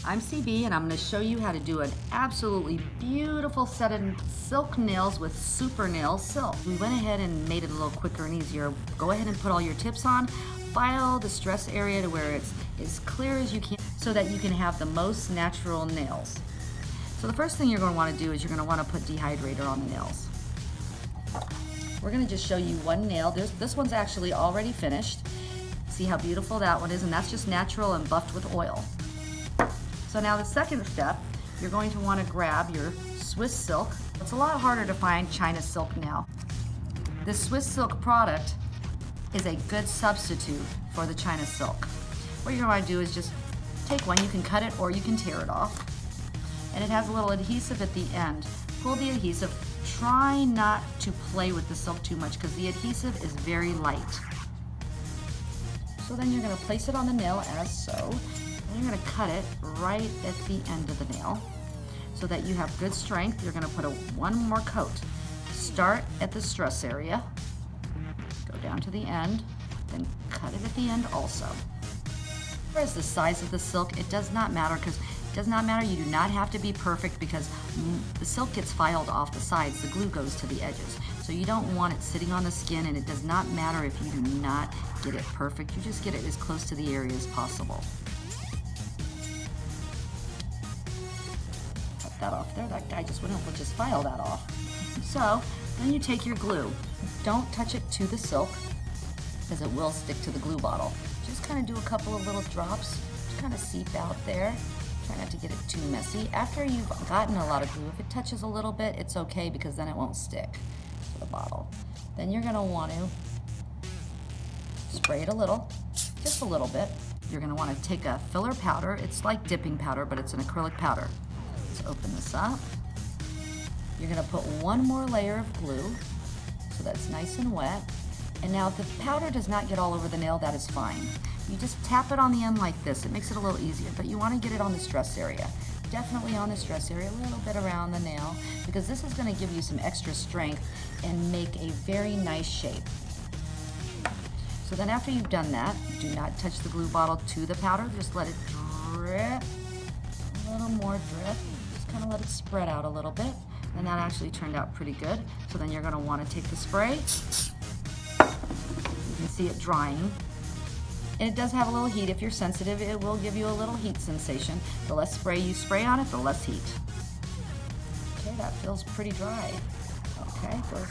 I'm CB and I'm going to show you how to do an absolutely beautiful set of silk nails with super nail silk. We went ahead and made it a little quicker and easier. Go ahead and put all your tips on, file the stress area to where it's as clear as you can so that you can have the most natural nails. So the first thing you're going to want to do is you're going to want to put dehydrator on the nails. We're going to just show you one nail. This one's actually already finished. See how beautiful that one is, and that's just natural and buffed with oil. So now the second step, you're going to want to grab your Swiss silk. It's a lot harder to find China silk now. This Swiss silk product is a good substitute for the China silk. What you're going to want to do is just take one. You can cut it or you can tear it off. And it has a little adhesive at the end. Pull the adhesive. Try not to play with the silk too much because the adhesive is very light. So then you're going to place it on the nail as so. And you're going to cut it right at the end of the nail so that you have good strength. You're going to put one more coat. Start at the stress area, go down to the end, then cut it at the end also. As far as the size of the silk, it does not matter you do not have to be perfect because the silk gets filed off the sides, the glue goes to the edges. So you don't want it sitting on the skin, and it does not matter if you do not get it perfect. You just get it as close to the area as possible. Cut that off there. That guy just went up and just filed that off. So then you take your glue. Don't touch it to the silk because it will stick to the glue bottle. Just kind of do a couple of little drops, just kind of seep out there. Try not to get it too messy. After you've gotten a lot of glue, if it touches a little bit, it's okay because then it won't stick to the bottle. Then you're going to want to spray it a little, just a little bit. You're going to want to take a filler powder. It's like dipping powder, but it's an acrylic powder. Let's open this up. You're going to put one more layer of glue so that's nice and wet. And now if the powder does not get all over the nail, that is fine. You just tap it on the end like this. It makes it a little easier, but you want to get it on the stress area. Definitely on the stress area, a little bit around the nail, because this is going to give you some extra strength and make a very nice shape. So then after you've done that, do not touch the glue bottle to the powder. Just let it drip, a little more drip. Just kind of let it spread out a little bit. And that actually turned out pretty good. So then you're going to want to take the spray. You can see it drying. And it does have a little heat. If you're sensitive, it will give you a little heat sensation. The less spray you spray on it, the less heat. Okay, that feels pretty dry. Okay, good.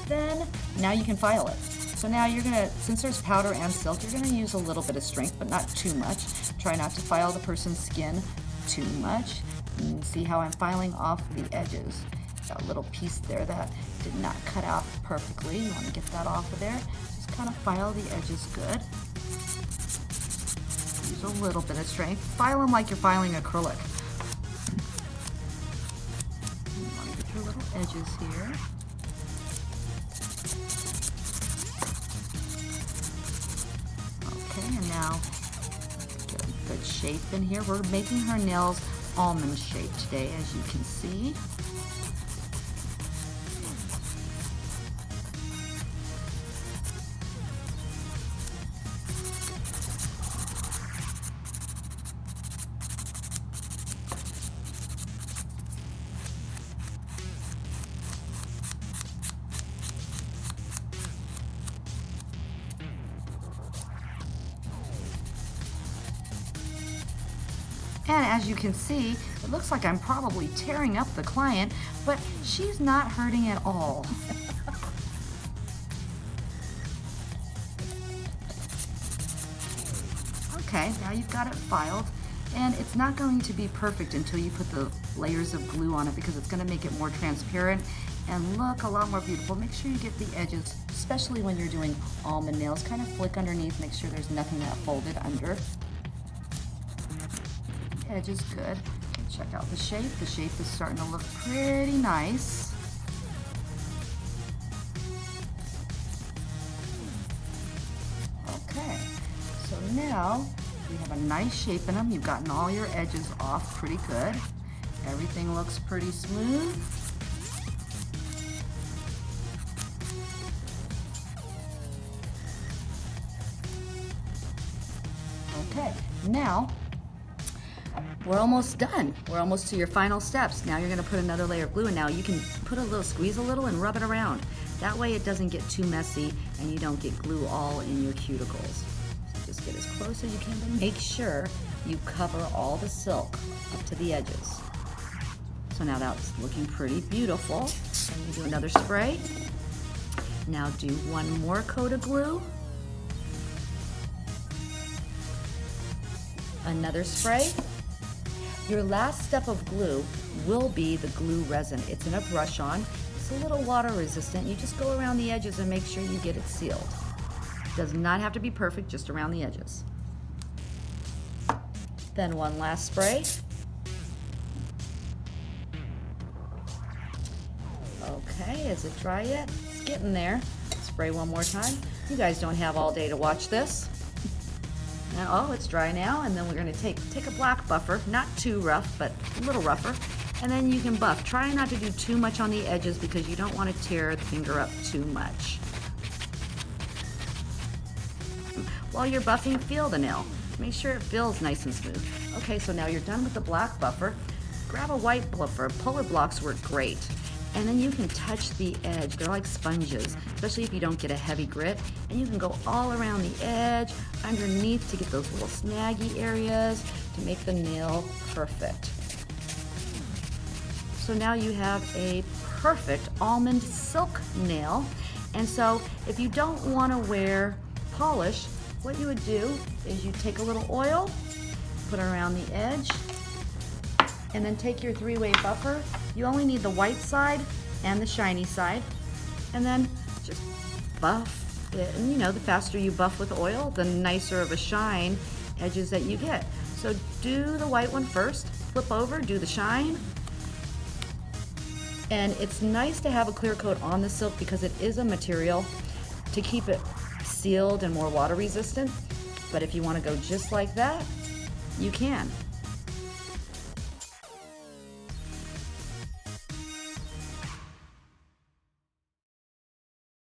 Then, now you can file it. So now you're gonna, since there's powder and silk, you're gonna use a little bit of strength, but not too much. Try not to file the person's skin too much. And see how I'm filing off the edges. That little piece there that did not cut out perfectly. You wanna get that off of there. Kind of file the edges good. Use a little bit of strength. File them like you're filing acrylic. You want to get your little edges here. Okay, and now get a good shape in here. We're making her nails almond shaped today, as you can see. And as you can see, it looks like I'm probably tearing up the client, but she's not hurting at all. Okay, now you've got it filed, and it's not going to be perfect until you put the layers of glue on it because it's going to make it more transparent and look a lot more beautiful. Make sure you get the edges, especially when you're doing almond nails, kind of flick underneath, make sure there's nothing that folded under. Edge is good. Check out the shape. The shape is starting to look pretty nice. Okay, so now we have a nice shape in them. You've gotten all your edges off pretty good. Everything looks pretty smooth. Okay, Now, we're almost done. We're almost to your final steps. Now you're gonna put another layer of glue, and now you can squeeze a little and rub it around. That way it doesn't get too messy and you don't get glue all in your cuticles. So just get as close as you can, but make sure you cover all the silk up to the edges. So now that's looking pretty beautiful. And you do another spray. Now do one more coat of glue. Another spray. Your last step of glue will be the glue resin. It's in a brush on. It's a little water resistant. You just go around the edges and make sure you get it sealed. Does not have to be perfect, just around the edges. Then one last spray. Okay, is it dry yet? It's getting there. Spray one more time. You guys don't have all day to watch this. Oh, it's dry now, and then we're going to take a black buffer, not too rough, but a little rougher, and then you can buff. Try not to do too much on the edges because you don't want to tear the finger up too much. While you're buffing, feel the nail. Make sure it feels nice and smooth. Okay, so now you're done with the black buffer. Grab a white buffer. Polar blocks work great. And then you can touch the edge. They're like sponges, especially if you don't get a heavy grit. And you can go all around the edge, underneath to get those little snaggy areas to make the nail perfect. So now you have a perfect almond silk nail. And so if you don't want to wear polish, what you would do is you take a little oil, put it around the edge, and then take your three-way buffer. You only need the white side and the shiny side, and then just buff it. And you know, the faster you buff with oil, the nicer of a shine edges that you get. So do the white one first, flip over, do the shine. And it's nice to have a clear coat on the silk because it is a material to keep it sealed and more water resistant. But if you want to go just like that, you can.